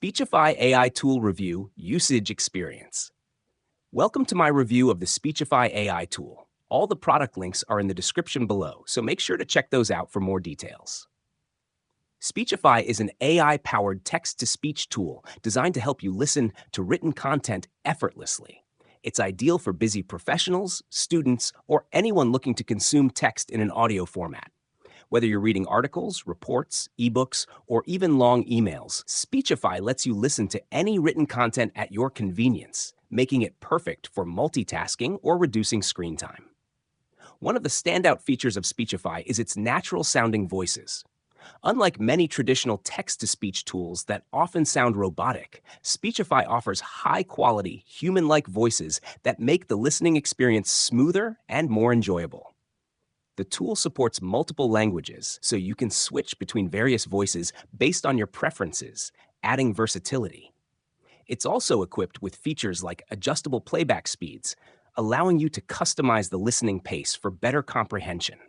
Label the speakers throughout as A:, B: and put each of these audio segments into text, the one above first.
A: Speechify AI Tool Review Usage Experience. Welcome to my review of the Speechify AI tool. All the product links are in the description below, so make sure to check those out for more details. Speechify is an AI-powered text-to-speech tool designed to help you listen to written content effortlessly. It's ideal for busy professionals, students, or anyone looking to consume text in an audio format. Whether you're reading articles, reports, ebooks, or even long emails, Speechify lets you listen to any written content at your convenience, making it perfect for multitasking or reducing screen time. One of the standout features of Speechify is its natural-sounding voices. Unlike many traditional text-to-speech tools that often sound robotic, Speechify offers high-quality, human-like voices that make the listening experience smoother and more enjoyable. The tool supports multiple languages, so you can switch between various voices based on your preferences, adding versatility. It's also equipped with features like adjustable playback speeds, allowing you to customize the listening pace for better comprehension.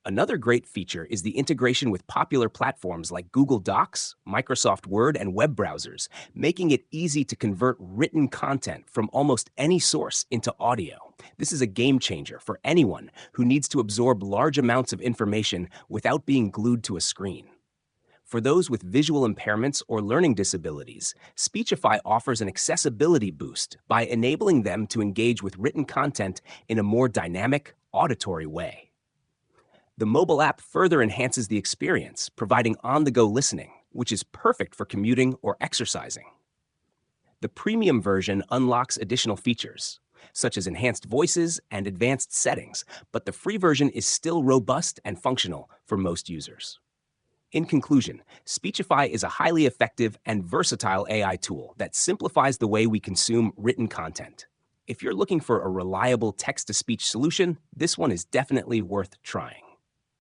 A: Another great feature is the integration with popular platforms like Google Docs, Microsoft Word, and web browsers, making it easy to convert written content from almost any source into audio. This is a game changer for anyone who needs to absorb large amounts of information without being glued to a screen. For those with visual impairments or learning disabilities, Speechify offers an accessibility boost by enabling them to engage with written content in a more dynamic, auditory way. The mobile app further enhances the experience, providing on-the-go listening, which is perfect for commuting or exercising. The premium version unlocks additional features, such as enhanced voices and advanced settings, but the free version is still robust and functional for most users. In conclusion, Speechify is a highly effective and versatile AI tool that simplifies the way we consume written content. If you're looking for a reliable text-to-speech solution, this one is definitely worth trying.